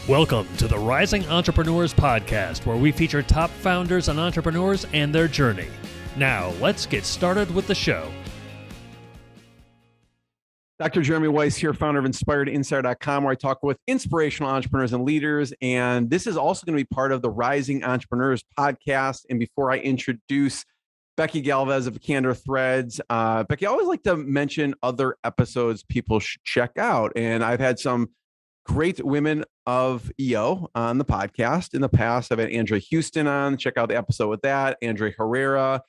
Welcome to the Rising Entrepreneurs Podcast, where we feature top founders and entrepreneurs and their journey. Now, let's get started with the show. Dr. Jeremy Weiss here, founder of InspiredInsider.com, where I talk with inspirational entrepreneurs and leaders. And this is also going to be part of the Rising Entrepreneurs Podcast. And before I introduce Becky Galvez of Candor Threads, Becky, I always like to mention other episodes people should check out. And I've had some great women of EO on the podcast. In the past, I've had Andrea Houston on. Check out the episode with that. Andrea Herrera,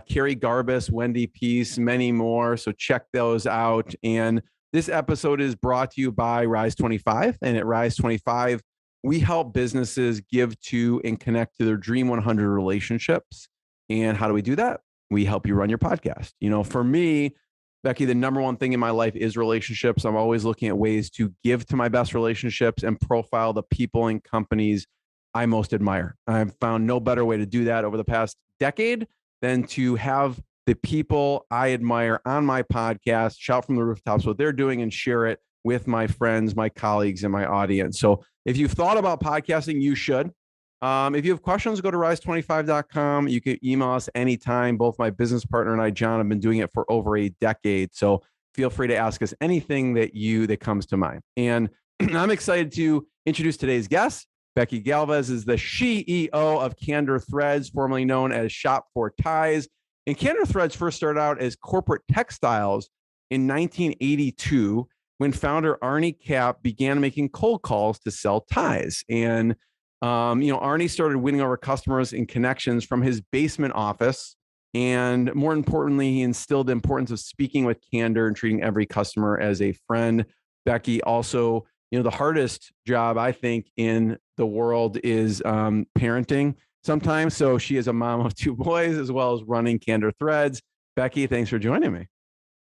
Carrie Garbus, Wendy Peace, many more. So check those out. And this episode is brought to you by Rise 25. And at Rise 25, we help businesses give to and connect to their Dream 100 relationships. And how do we do that? We help you run your podcast. You know, for me, Becky, the number one thing in my life is relationships. I'm always looking at ways to give to my best relationships and profile the people and companies I most admire. I've found no better way to do that over the past decade than to have the people I admire on my podcast shout from the rooftops what they're doing and share it with my friends, my colleagues, and my audience. So if you've thought about podcasting, you should. If you have questions, go to rise25.com. You can email us anytime. Both my business partner and I, John, have been doing it for over a decade. So feel free to ask us anything that comes to mind. And I'm excited to introduce today's guest. Becky Galvez is the CEO of Candor Threads, formerly known as Shop for Ties. And Candor Threads first started out as corporate textiles in 1982 when founder Ernie began making cold calls to sell ties. And Ernie started winning over customers and connections from his basement office. And more importantly, he instilled the importance of speaking with candor and treating every customer as a friend. Becky also, the hardest job I think in the world is parenting sometimes. So she is a mom of two boys as well as running Candor Threads. Becky, thanks for joining me.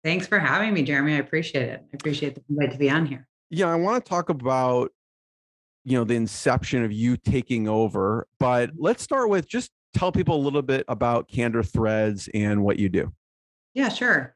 Thanks for having me, Jeremy. I appreciate it. I appreciate the invite to be on here. Yeah, I want to talk about the inception of you taking over, but let's start with just tell people a little bit about Candor Threads and what you do. Yeah, sure.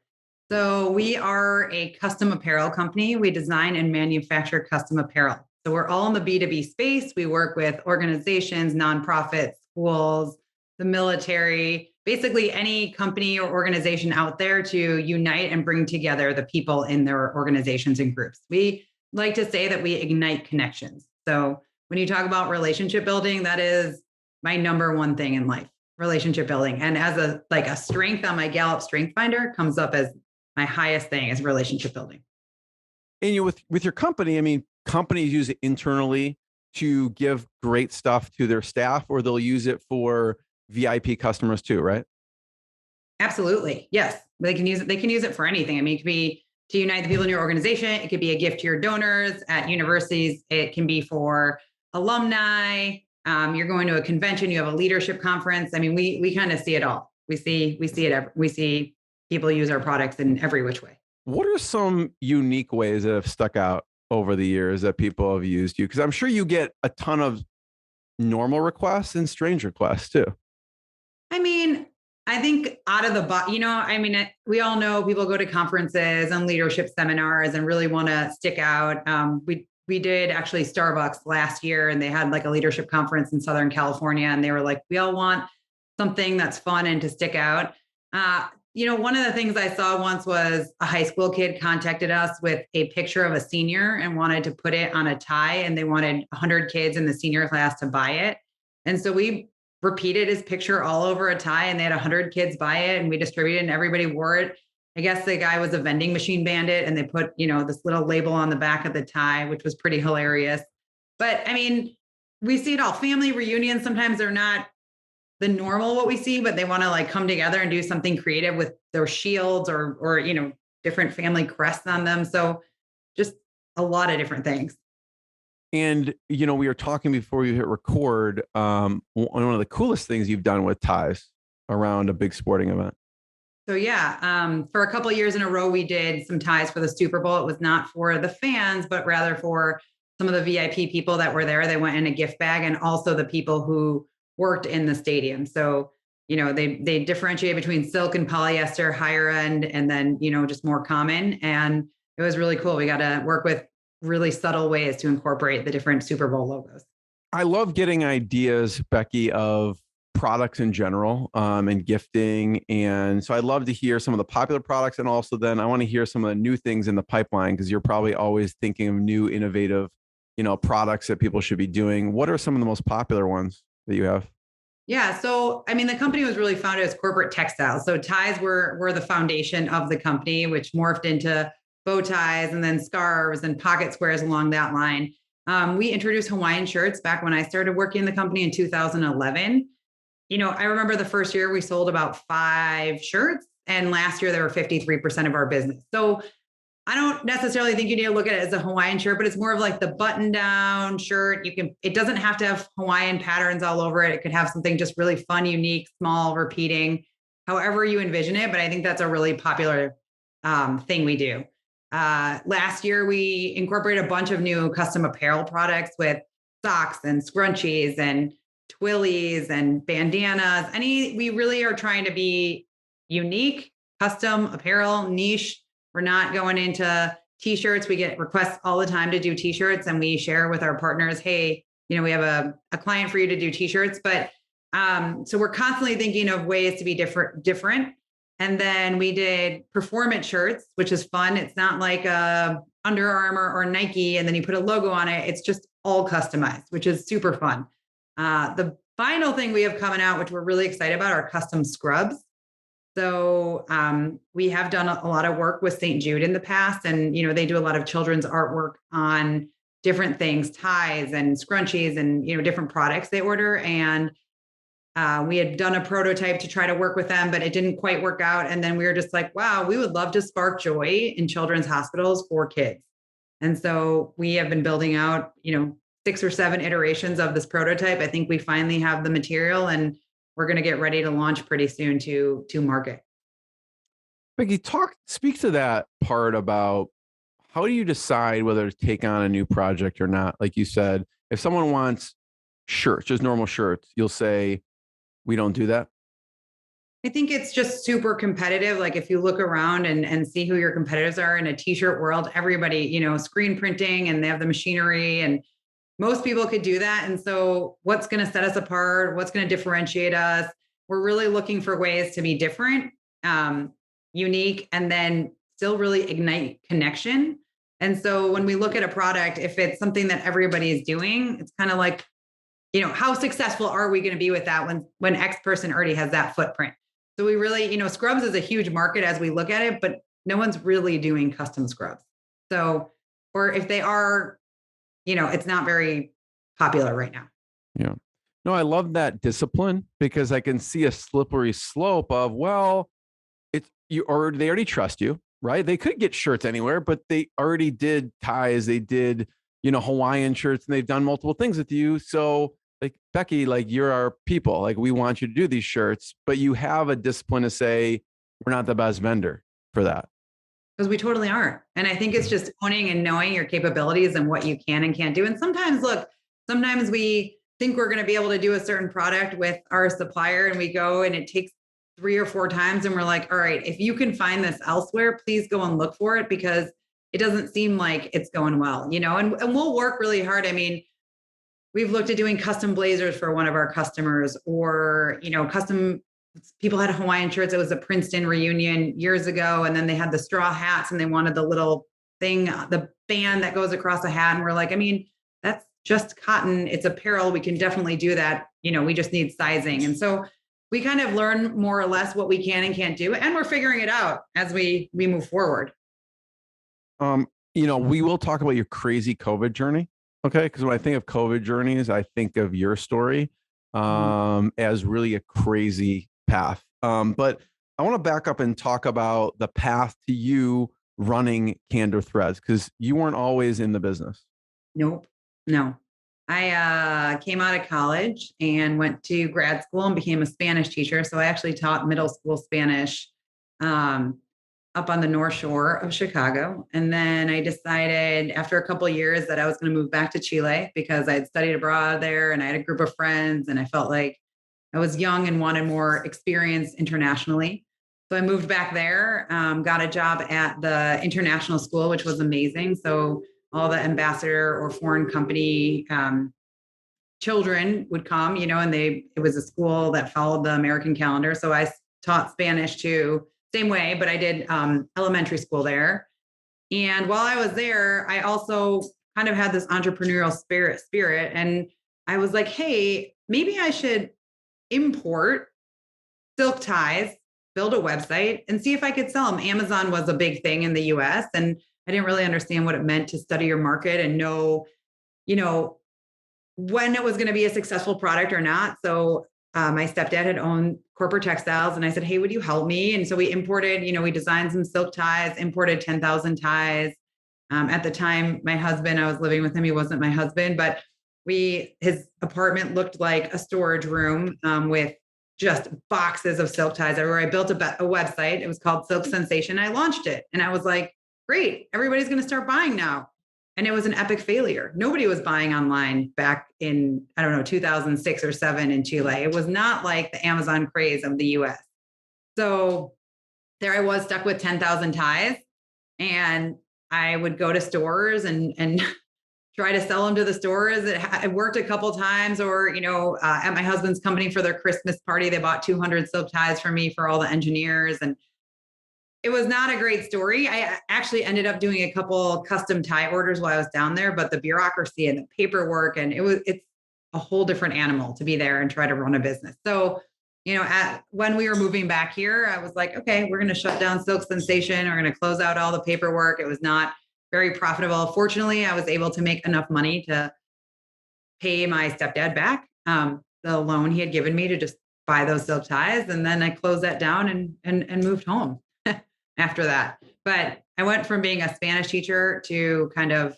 So we are a custom apparel company. We design and manufacture custom apparel. So we're all in the B2B space. We work with organizations, nonprofits, schools, the military, basically any company or organization out there to unite and bring together the people in their organizations and groups. We like to say that we ignite connections. So when you talk about relationship building, that is my number one thing in life, relationship building. And as a strength on my Gallup Strength Finder comes up as my highest thing is relationship building. And with your company, I mean, companies use it internally to give great stuff to their staff, or they'll use it for VIP customers too, right? Absolutely. Yes. They can use it. They can use it for anything. I mean, it could be to unite the people in your organization. It could be a gift to your donors at universities. It can be for alumni. You're going to a convention, you have a leadership conference. I mean, we kind of see it all. We see people use our products in every which way. What are some unique ways that have stuck out over the years that people have used you? Because I'm sure you get a ton of normal requests and strange requests too. I mean, I think out of the box, we all know people go to conferences and leadership seminars and really want to stick out. We did actually Starbucks last year, and they had like a leadership conference in Southern California, and they were like, we all want something that's fun and to stick out. One of the things I saw once was a high school kid contacted us with a picture of a senior and wanted to put it on a tie, and they wanted 100 kids in the senior class to buy it. And so we repeated his picture all over a tie, and they had 100 kids buy it, and we distributed it and everybody wore it. I guess the guy was a vending machine bandit, and they put, this little label on the back of the tie, which was pretty hilarious. But I mean, we see it all. Family reunions, sometimes they're not the normal what we see, but they want to like come together and do something creative with their shields or different family crests on them. So just a lot of different things. And, we were talking before you hit record, one of the coolest things you've done with ties around a big sporting event. So yeah, for a couple of years in a row, we did some ties for the Super Bowl. It was not for the fans, but rather for some of the VIP people that were there. They went in a gift bag, and also the people who worked in the stadium. So, they differentiate between silk and polyester, higher end, and then, just more common. And it was really cool. We got to work with really subtle ways to incorporate the different Super Bowl logos. I love getting ideas, Becky, of products in general and gifting. And so I'd love to hear some of the popular products. And also then I want to hear some of the new things in the pipeline, because you're probably always thinking of new innovative, products that people should be doing. What are some of the most popular ones that you have? Yeah. So, I mean, the company was really founded as corporate textiles. So ties were the foundation of the company, which morphed into bow ties and then scarves and pocket squares along that line. We introduced Hawaiian shirts back when I started working in the company in 2011. I remember the first year we sold about 5 shirts, and last year they were 53% of our business. So I don't necessarily think you need to look at it as a Hawaiian shirt, but it's more of like the button down shirt. It doesn't have to have Hawaiian patterns all over it. It could have something just really fun, unique, small, repeating, however you envision it. But I think that's a really popular thing we do. Last year, we incorporated a bunch of new custom apparel products with socks and scrunchies and twillies and bandanas. We really are trying to be unique, custom apparel, niche. We're not going into t-shirts. We get requests all the time to do t-shirts, and we share with our partners, hey, we have a client for you to do t-shirts. But so we're constantly thinking of ways to be different. And then we did performance shirts, which is fun. It's not like Under Armour or Nike, and then you put a logo on it. It's just all customized, which is super fun. The final thing we have coming out, which we're really excited about, are custom scrubs. So we have done a lot of work with St. Jude in the past, and they do a lot of children's artwork on different things, ties and scrunchies and different products they order. And we had done a prototype to try to work with them, but it didn't quite work out. And then we were just like, wow, we would love to spark joy in children's hospitals for kids. And so we have been building out, 6 or 7 iterations of this prototype. I think we finally have the material, and we're going to get ready to launch pretty soon to market. Becky, speak to that part about how do you decide whether to take on a new project or not? Like you said, if someone wants shirts, just normal shirts, you'll say, we don't do that. I think it's just super competitive. Like if you look around and see who your competitors are in a t-shirt world, everybody, screen printing, and they have the machinery, and most people could do that. And so what's going to set us apart? What's going to differentiate us? We're really looking for ways to be different, unique, and then still really ignite connection. And so when we look at a product, if it's something that everybody is doing, it's kind of like, how successful are we going to be with that when X person already has that footprint? So we really, scrubs is a huge market as we look at it, but no one's really doing custom scrubs. So, or if they are, it's not very popular right now. Yeah. No, I love that discipline, because I can see a slippery slope of, they already trust you, right? They could get shirts anywhere, but they already did ties. They did, Hawaiian shirts, and they've done multiple things with you. So like, Becky, like, you're our people, like, we want you to do these shirts, but you have a discipline to say, we're not the best vendor for that. Because we totally aren't. And I think it's just owning and knowing your capabilities and what you can and can't do. And sometimes we think we're going to be able to do a certain product with our supplier, and we go and it takes 3 or 4 times. And we're like, all right, if you can find this elsewhere, please go and look for it, because it doesn't seem like it's going well, and we'll work really hard. I mean, we've looked at doing custom blazers for one of our customers, or, custom, people had Hawaiian shirts. It was a Princeton reunion years ago. And then they had the straw hats, and they wanted the little thing, the band that goes across a hat. And we're like, I mean, that's just cotton. It's apparel. We can definitely do that. We just need sizing. And so we kind of learn more or less what we can and can't do. And we're figuring it out as we move forward. We will talk about your crazy COVID journey. Okay. Because when I think of COVID journeys, I think of your story as really a crazy path. But I want to back up and talk about the path to you running Candor Threads, because you weren't always in the business. Nope. No. I came out of college and went to grad school and became a Spanish teacher. So I actually taught middle school Spanish up on the North Shore of Chicago. And then I decided after a couple of years that I was going to move back to Chile, because I had studied abroad there and I had a group of friends, and I felt like I was young and wanted more experience internationally. So I moved back there, got a job at the international school, which was amazing. So all the ambassador or foreign company children would come, and it was a school that followed the American calendar. So I taught Spanish too, same way, but I did elementary school there. And while I was there, I also kind of had this entrepreneurial spirit. And I was like, hey, maybe I should import silk ties, build a website, and see if I could sell them. Amazon was a big thing in the US, and I didn't really understand what it meant to study your market and know, when it was going to be a successful product or not. So my stepdad had owned corporate textiles, and I said, hey, would you help me? And so we imported, we designed some silk ties, imported 10,000 ties. At the time, my husband, I was living with him. He wasn't my husband, but his apartment looked like a storage room with just boxes of silk ties everywhere. I built a website. It was called Silk Sensation. I launched it, and I was like, great, everybody's going to start buying now. And it was an epic failure. Nobody was buying online back in, 2006 or 7 in Chile. It was not like the Amazon craze of the US. So there I was, stuck with 10,000 ties. And I would go to stores and try to sell them to the stores. It worked a couple times, or, at my husband's company for their Christmas party, they bought 200 silk ties for me for all the engineers. And it was not a great story. I actually ended up doing a couple custom tie orders while I was down there, but the bureaucracy and the paperwork, and it's a whole different animal to be there and try to run a business. So, when we were moving back here, I was like, okay, we're going to shut down Silk Sensation. We're going to close out all the paperwork. It was not very profitable. Fortunately, I was able to make enough money to pay my stepdad back the loan he had given me to just buy those silk ties. And then I closed that down and moved home after that. But I went from being a Spanish teacher to kind of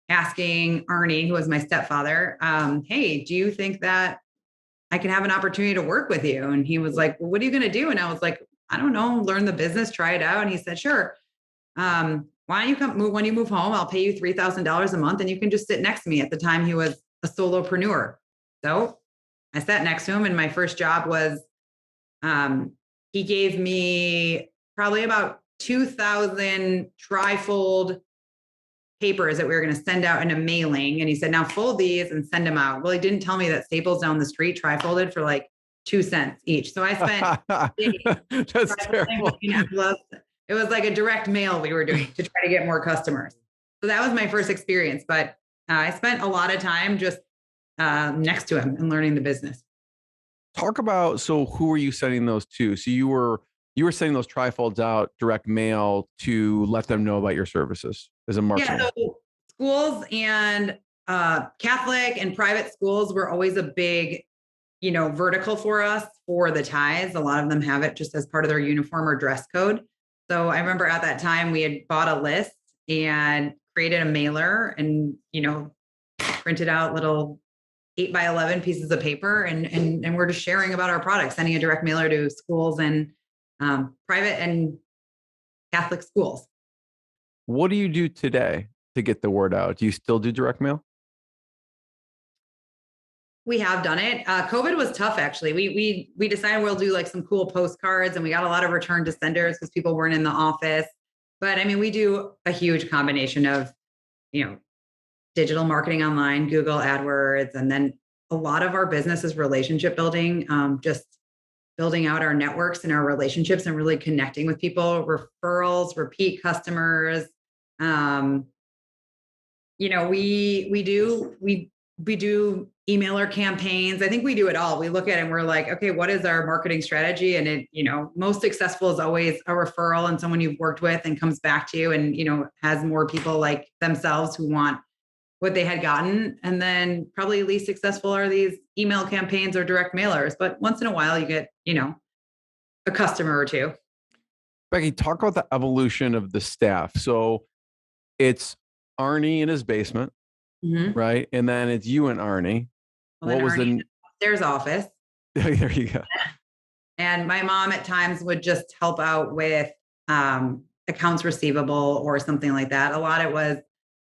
asking Ernie, who was my stepfather, hey, do you think that I can have an opportunity to work with you? And he was like, well, what are you going to do? And I was like, I don't know, learn the business, try it out. And he said, sure. Why don't you when you move home, I'll pay you $3,000 a month and you can just sit next to me. At the time, he was a solopreneur. So I sat next to him, and my first job was, he gave me probably about 2,000 trifold papers that we were going to send out in a mailing. And he said, now fold these and send them out. Well, he didn't tell me that Staples down the street trifolded for like 2 cents each. So I spent that's terrible. It was like a direct mail we were doing to try to get more customers. So that was my first experience. But I spent a lot of time just next to him and learning the business. Talk about, so who were you sending those to? So you were sending those trifolds out direct mail to let them know about your services as a marketer. Yeah, so schools and Catholic and private schools were always a big, vertical for us for the ties. A lot of them have it just as part of their uniform or dress code. So I remember at that time we had bought a list and created a mailer and, printed out little 8x11 pieces of paper and we're just sharing about our products, sending a direct mailer to schools and private and Catholic schools. What do you do today to get the word out? Do you still do direct mail? We have done it. COVID was tough, actually. We decided we'll do like some cool postcards, and we got a lot of return to senders because people weren't in the office. But I mean, we do a huge combination of, digital marketing online, Google AdWords, and then a lot of our business is relationship building, just building out our networks and our relationships and really connecting with people, referrals, repeat customers. We do emailer campaigns. I think we do it all. We look at it and we're like, okay, what is our marketing strategy? And it, most successful is always a referral and someone you've worked with and comes back to you and, has more people like themselves who want what they had gotten. And then probably least successful are these email campaigns or direct mailers. But once in a while you get, a customer or two. Becky, talk about the evolution of the staff. So it's Ernie in his basement, right? And then it's you and Ernie. Well, what was Ernie the upstairs office? There you go. And my mom at times would just help out with accounts receivable or something like that. A lot it was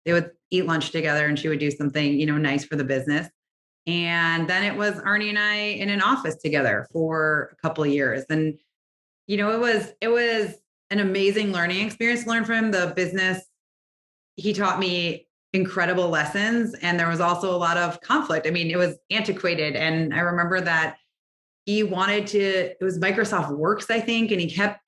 they would eat lunch together and she would do something, nice for the business. And then it was Ernie and I in an office together for a couple of years. And, it was an amazing learning experience to learn from him. The business, he taught me incredible lessons. And there was also a lot of conflict. I mean, it was antiquated. And I remember that he wanted to, it was Microsoft Works, I think. And he kept,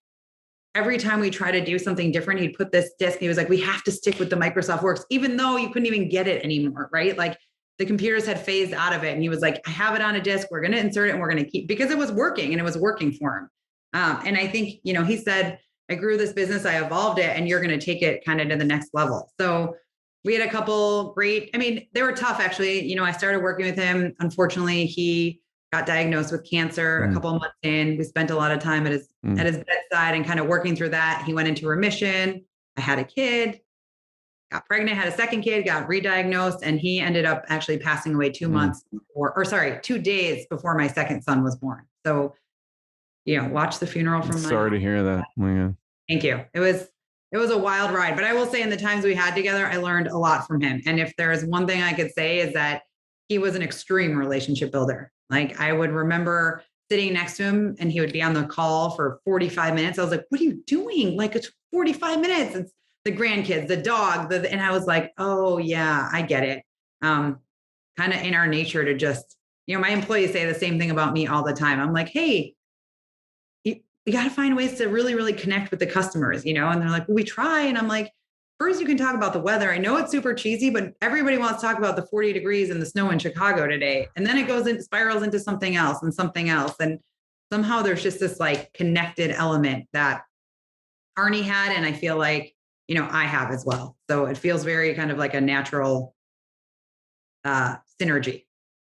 every time we try to do something different, he'd put this disk. He was like, we have to stick with the Microsoft Works, even though you couldn't even get it anymore, right? Like the computers had phased out of it. And he was like, I have it on a disk. We're going to insert it and we're going to keep, because it was working and it was working for him. And I think, he said, I grew this business, I evolved it, and you're going to take it kind of to the next level. So we had a couple great, I mean, they were tough actually. I started working with him. Unfortunately, he got diagnosed with cancer a couple of months in. We spent a lot of time at his bedside and kind of working through that. He went into remission. I had a kid, got pregnant, had a second kid, got re-diagnosed, and he ended up actually passing away 2 months before, 2 days before my second son was born. So, watch the funeral from Sorry to hear that. Oh my God. Thank you. It was a wild ride, but I will say in the times we had together, I learned a lot from him. And if there is one thing I could say is that he was an extreme relationship builder. Like I would remember sitting next to him and he would be on the call for 45 minutes. I was like, what are you doing? Like it's 45 minutes. It's the grandkids, the dog, and I was like, oh yeah, I get it. Kind of in our nature to just, my employees say the same thing about me all the time. I'm like, hey, you got to find ways to really, really connect with the customers, and they're like, well, we try. And I'm like, first you can talk about the weather. I know it's super cheesy, but everybody wants to talk about the 40 degrees and the snow in Chicago today. And then it spirals into something else and something else. And somehow there's just this like connected element that Ernie had. And I feel like, I have as well. So it feels very kind of like a natural synergy.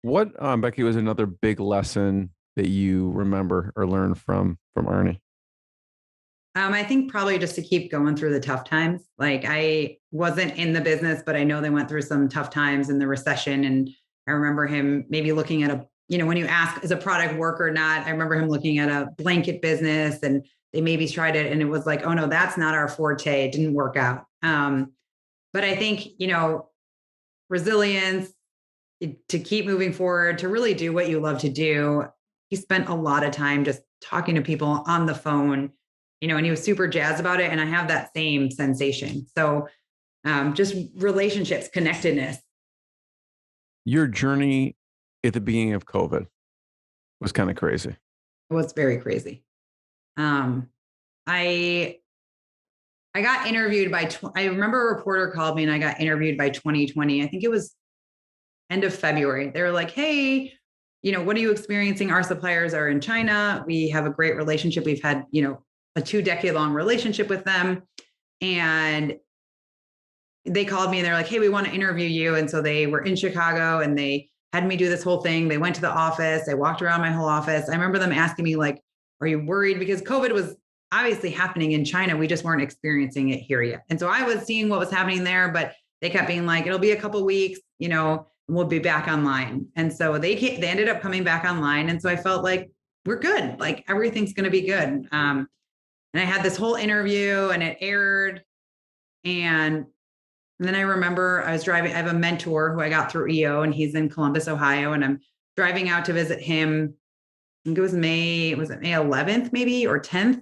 What, Becky, was another big lesson that you remember or learned from Ernie? I think probably just to keep going through the tough times. Like I wasn't in the business, but I know they went through some tough times in the recession. And I remember him maybe looking at when you ask, is a product work or not? I remember him looking at a blanket business and they maybe tried it and it was like, oh no, that's not our forte. It didn't work out. But I think, resilience, to keep moving forward, to really do what you love to do. He spent a lot of time just talking to people on the phone, and he was super jazzed about it. And I have that same sensation. So just relationships, connectedness. Your journey at the beginning of COVID was kind of crazy. It was very crazy. I got interviewed I remember a reporter called me and I got interviewed by 2020. I think it was end of February. They were like, hey, what are you experiencing? Our suppliers are in China. We have a great relationship. We've had, a 2-decade-long relationship with them. And they called me and they're like, hey, we want to interview you. And so they were in Chicago and they had me do this whole thing. They went to the office. They walked around my whole office. I remember them asking me like, are you worried? Because COVID was obviously happening in China. We just weren't experiencing it here yet. And so I was seeing what was happening there, but they kept being like, it'll be a couple of weeks, we'll be back online. And so they ended up coming back online. And so I felt like we're good. Like everything's going to be good. And I had this whole interview and it aired. And then I remember I was driving, I have a mentor who I got through EO and he's in Columbus, Ohio. And I'm driving out to visit him. I think it was May 11th maybe or 10th.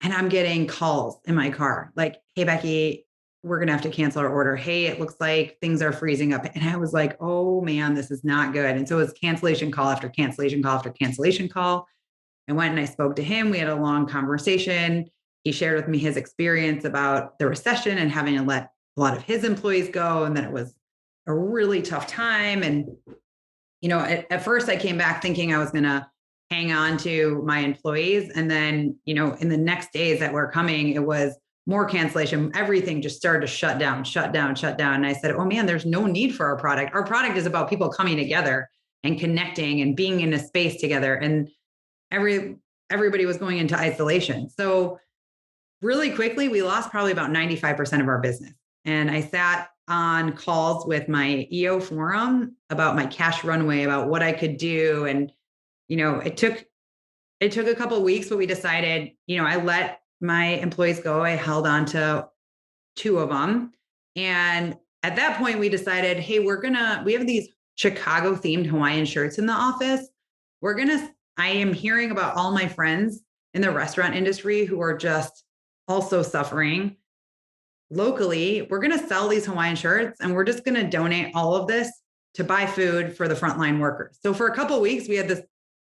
And I'm getting calls in my car like, hey, Becky, we're going to have to cancel our order. Hey, it looks like things are freezing up. And I was like, oh man, this is not good. And so it was cancellation call after cancellation call after cancellation call. I went and I spoke to him. We had a long conversation. He shared with me his experience about the recession and having to let a lot of his employees go. And that it was a really tough time. And, at first I came back thinking I was going to hang on to my employees. And then, in the next days that were coming, it was more cancellation. Everything just started to shut down. And I said, oh man, there's no need for our product. Our product is about people coming together and connecting and being in a space together. And everybody was going into isolation. So really quickly, we lost probably about 95% of our business. And I sat on calls with my EO forum about my cash runway, about what I could do. And, it took a couple of weeks, but we decided, I let my employees go. I held on to 2 of them. And at that point we decided, hey, we have these Chicago themed Hawaiian shirts in the office. I am hearing about all my friends in the restaurant industry who are just also suffering. locally, we're going to sell these Hawaiian shirts and we're just going to donate all of this to buy food for the frontline workers. So for a couple of weeks, we had this,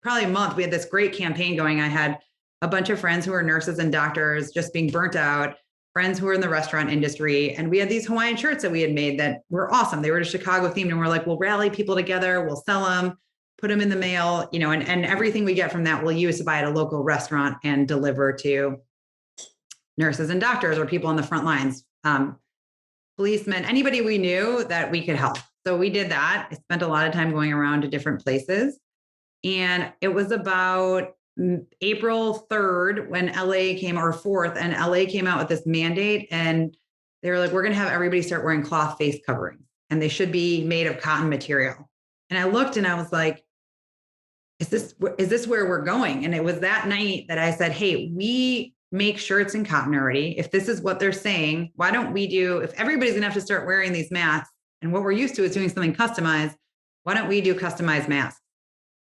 probably a month, we had this great campaign going. I had a bunch of friends who are nurses and doctors just being burnt out, friends who were in the restaurant industry. And we had these Hawaiian shirts that we had made that were awesome. They were Chicago themed. And we're like, we'll rally people together. We'll sell them, put them in the mail, and everything we get from that we'll use to buy at a local restaurant and deliver to nurses and doctors or people on the front lines, policemen, anybody we knew that we could help. So we did that. I spent a lot of time going around to different places. And it was about April 3rd when LA came, or 4th, and LA came out with this mandate. And they were like, we're going to have everybody start wearing cloth face coverings, and they should be made of cotton material. And I looked and I was like, is this where we're going? And it was that night that I said, hey, we make shirts in cotton already. If this is what they're saying, why don't we if everybody's going to have to start wearing these masks, and what we're used to is doing something customized, why don't we do customized masks?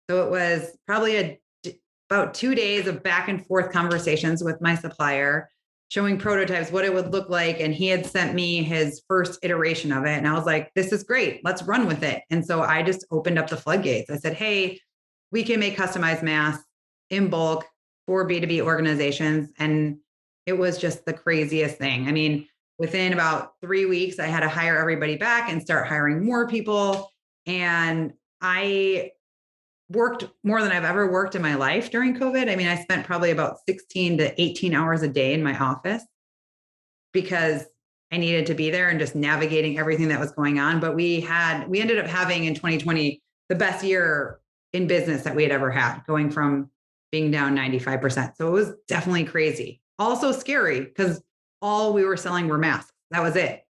So it was probably about 2 days of back and forth conversations with my supplier, showing prototypes, what it would look like. And he had sent me his first iteration of it. And I was like, this is great. Let's run with it. And so I just opened up the floodgates. I said, hey, we can make customized masks in bulk for B2B organizations. And it was just the craziest thing. I mean, within about 3 weeks, I had to hire everybody back and start hiring more people. And I worked more than I've ever worked in my life during COVID. I mean, I spent probably about 16 to 18 hours a day in my office because I needed to be there and just navigating everything that was going on. But we ended up having in 2020, the best year in business that we had ever had, going from being down 95%. So it was definitely crazy. Also scary because all we were selling were masks. That was it.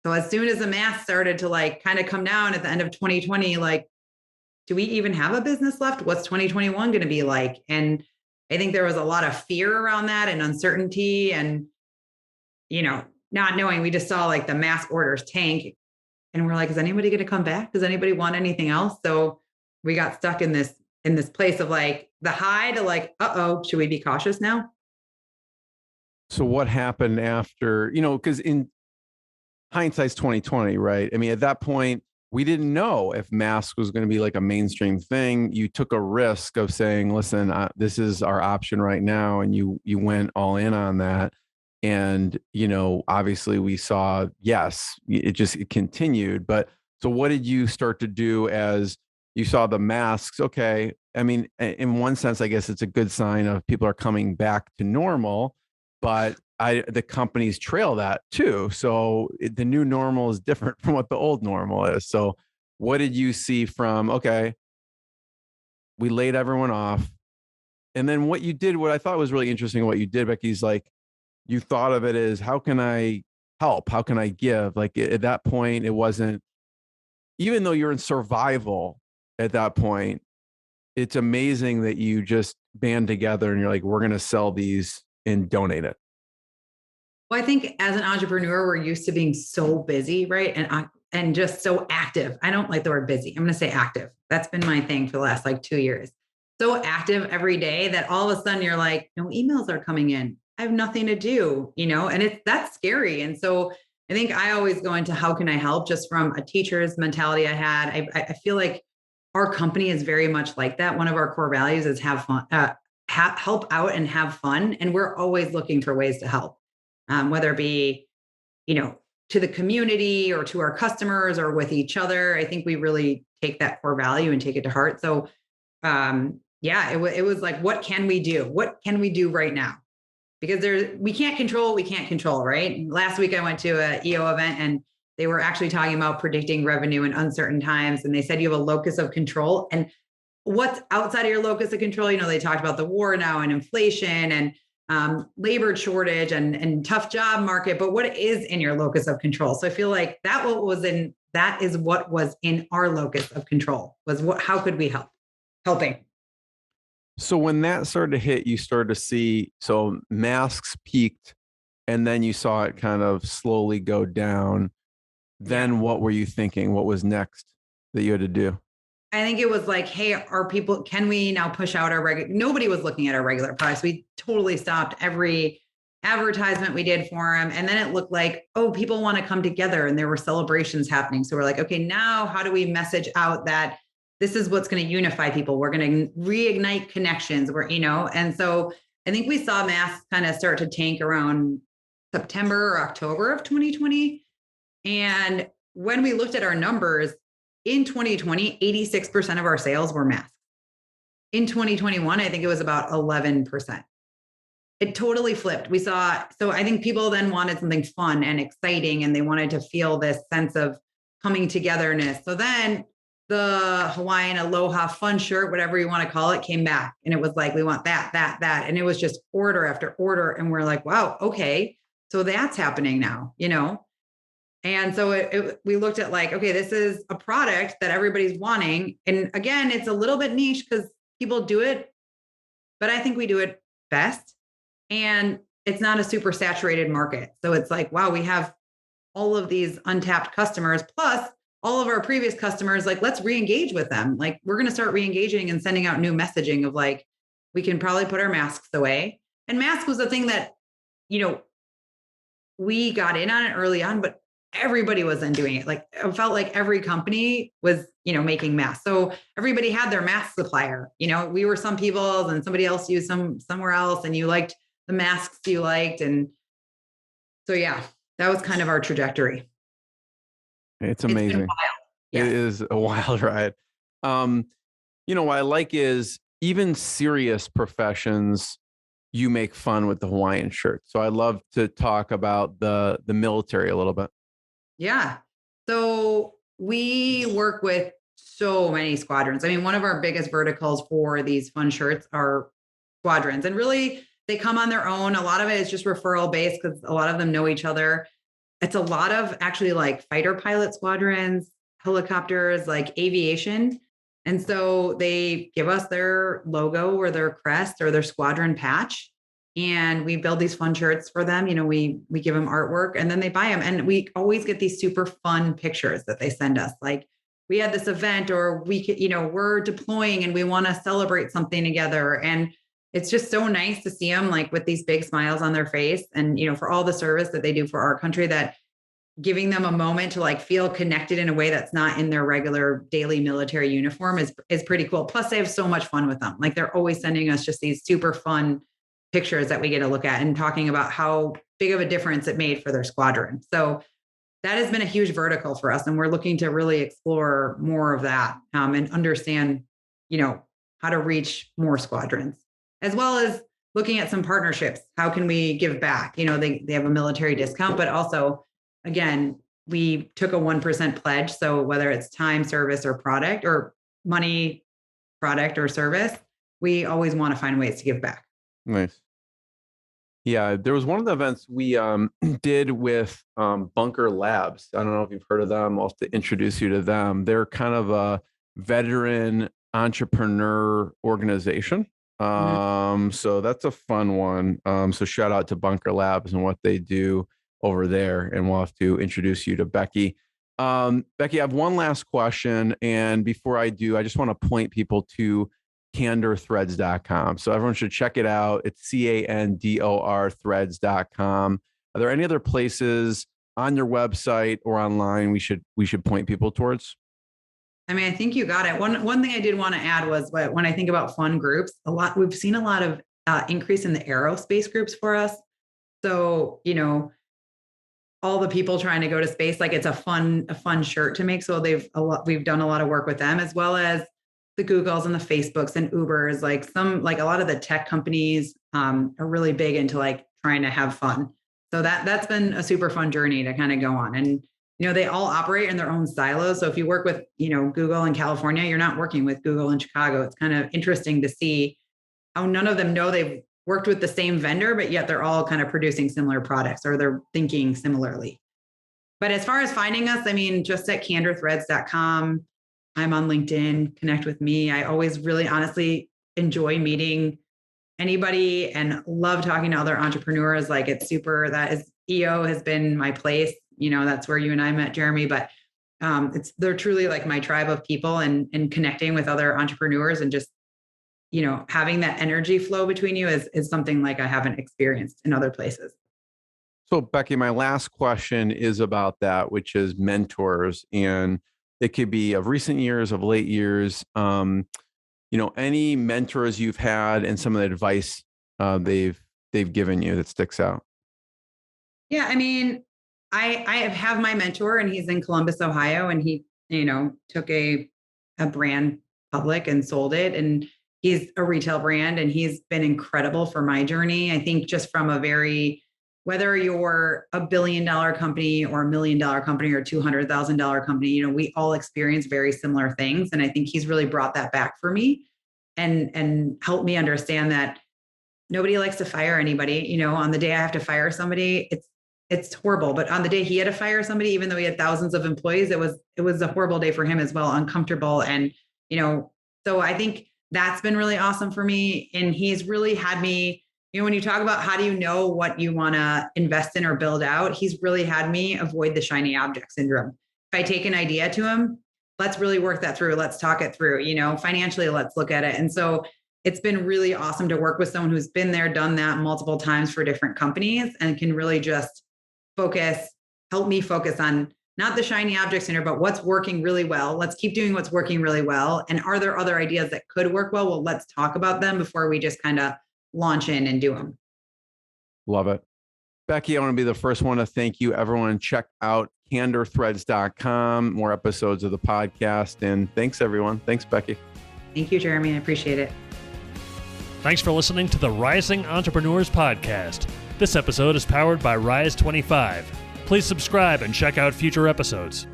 So as soon as the masks started to kind of come down at the end of 2020, do we even have a business left? What's 2021 going to be like? And I think there was a lot of fear around that and uncertainty and, not knowing. We just saw the mask orders tank, and we're like, is anybody going to come back? Does anybody want anything else? So we got stuck in this place of the high to uh-oh, should we be cautious now? So what happened after, because in hindsight's 2020, right? I mean, at that point, we didn't know if mask was going to be a mainstream thing. You took a risk of saying, listen, this is our option right now. And you went all in on that. And, obviously we saw, yes, it continued. But so what did you start to do as you saw the masks? Okay. I mean, in one sense, I guess it's a good sign of people are coming back to normal, but the companies trail that too. So the new normal is different from what the old normal is. So what did you see from, okay, we laid everyone off. And then what you did, what I thought was really interesting, what you did, Becky, is you thought of it as, how can I help? How can I give? At that point, it wasn't, even though you're in survival at that point, it's amazing that you just band together and you're like, we're going to sell these and donate it. Well, I think as an entrepreneur, we're used to being so busy, right? And just so active. I don't like the word busy. I'm going to say active. That's been my thing for the last 2 years. So active every day that all of a sudden you're like, no emails are coming in. I have nothing to do, and that's scary. And so I think I always go into how can I help, just from a teacher's mentality I had. I feel like our company is very much like that. One of our core values is have fun, help out and have fun. And we're always looking for ways to help. Whether it be, to the community or to our customers or with each other. I think we really take that core value and take it to heart. So, it was like, what can we do? What can we do right now? Because we can't control what we can't control, right? Last week I went to an EO event and they were actually talking about predicting revenue in uncertain times. And they said you have a locus of control. And what's outside of your locus of control? They talked about the war now and inflation and labor shortage and tough job market, but what is in your locus of control? So I feel like that is what was in our locus of control, was how could we helping. So when that started to hit, you started to see, so masks peaked and then you saw it kind of slowly go down. Then what were you thinking? What was next that you had to do? I think it was like, hey, can we now push out our regular? Nobody was looking at our regular products. We totally stopped every advertisement we did for them. And then it looked like, oh, people want to come together and there were celebrations happening. So we're like, okay, now how do we message out that this is what's going to unify people? We're going to reignite connections and so I think we saw masks kind of start to tank around September or October of 2020. And when we looked at our numbers in 2020, 86% of our sales were masks. In 2021, I think it was about 11%. It totally flipped. So I think people then wanted something fun and exciting, and they wanted to feel this sense of coming togetherness. So then the Hawaiian Aloha fun shirt, whatever you want to call it, came back. And it was like, we want that. And it was just order after order. And we're like, wow, okay. So that's happening now, And so we looked at like, okay, this is a product that everybody's wanting. And again, it's a little bit niche because people do it, but I think we do it best. And it's not a super saturated market. So it's like, wow, we have all of these untapped customers, plus all of our previous customers, like, let's re-engage with them. Like, we're going to start re-engaging and sending out new messaging of like, we can probably put our masks away. And mask was the thing that, we got in on it early on, but everybody wasn't doing it. Like, it felt like every company was, making masks. So everybody had their mask supplier. We were some people and somebody else used somewhere else, and you liked the masks you liked. And so, yeah, that was kind of our trajectory. It's amazing. Yes. It is a wild ride. What I like is even serious professions, you make fun with the Hawaiian shirt. So I love to talk about the military a little bit. Yeah. So we work with so many squadrons. I mean, one of our biggest verticals for these fun shirts are squadrons. And really, they come on their own. A lot of it is just referral based because a lot of them know each other. It's a lot of actually like fighter pilot squadrons, helicopters, like aviation. And so they give us their logo or their crest or their squadron patch. And we build these fun shirts for them. We give them artwork and then they buy them. And we always get these super fun pictures that they send us. Like, we had this event, or we're deploying and we want to celebrate something together. And it's just so nice to see them like with these big smiles on their face, and, for all the service that they do for our country, that giving them a moment to like feel connected in a way that's not in their regular daily military uniform is pretty cool. Plus they have so much fun with them. Like, they're always sending us just these super fun pictures that we get to look at and talking about how big of a difference it made for their squadron. So that has been a huge vertical for us. And we're looking to really explore more of that and understand, how to reach more squadrons, as well as looking at some partnerships. How can we give back? They have a military discount, but also, again, we took a 1% pledge. So whether it's time, service, or product, or money, product, or service, we always want to find ways to give back. Nice. Yeah, there was one of the events we did with Bunker Labs. I don't know if you've heard of them. I'll have to introduce you to them. They're kind of a veteran entrepreneur organization. So that's a fun one. So shout out to Bunker Labs and what they do over there. And we'll have to introduce you to Becky. Becky, I have one last question. And before I do, I just want to point people to CandorThreads.com. So everyone should check it out. It's CANDOR Threads.com. Are there any other places on your website or online we should point people towards? I mean, I think you got it. One thing I did want to add was when I think about fun groups, we've seen a lot of increase in the aerospace groups for us. So, all the people trying to go to space, like, it's a fun shirt to make. So we've done a lot of work with them, as well as the Googles and the Facebooks and Ubers. Like a lot of the tech companies are really big into like trying to have fun. So that's been a super fun journey to kind of go on. And, they all operate in their own silos. So if you work with, Google in California, you're not working with Google in Chicago. It's kind of interesting to see how none of them know they've worked with the same vendor, but yet they're all kind of producing similar products, or they're thinking similarly. But as far as finding us, I mean, just at CandorThreads.com. I'm on LinkedIn, connect with me. I always really honestly enjoy meeting anybody and love talking to other entrepreneurs. Like, EO has been my place. That's where you and I met, Jeremy, but they're truly like my tribe of people, and connecting with other entrepreneurs and just having that energy flow between you is something like I haven't experienced in other places. So, Becky, my last question is about that, which is mentors. And it could be of recent years, of late years. Any mentors you've had and some of the advice they've given you that sticks out. Yeah, I mean, I have my mentor, and he's in Columbus, Ohio, and he, took a brand public and sold it. And he's a retail brand, and he's been incredible for my journey. I think just from whether you're a $1 billion company or $1 million company or $200,000 company, we all experience very similar things. And I think he's really brought that back for me and helped me understand that nobody likes to fire anybody. On the day I have to fire somebody, it's horrible. But on the day he had to fire somebody, even though he had thousands of employees, it was a horrible day for him as well, uncomfortable. And, so I think that's been really awesome for me. And he's really had me, when you talk about how do you know what you want to invest in or build out, he's really had me avoid the shiny object syndrome. If I take an idea to him, let's really work that through. Let's talk it through, financially, let's look at it. And so it's been really awesome to work with someone who's been there, done that multiple times for different companies, and can really just help me focus on not the shiny object syndrome, but what's working really well. Let's keep doing what's working really well. And are there other ideas that could work well? Well, let's talk about them before we just kind of launch in and do them. Love it. Becky, I want to be the first one to thank you. Everyone, check out candorthreads.com, more episodes of the podcast. And thanks, everyone. Thanks, Becky. Thank you, Jeremy. I appreciate it. Thanks for listening to the Rising Entrepreneurs Podcast. This episode is powered by Rise 25. Please subscribe and check out future episodes.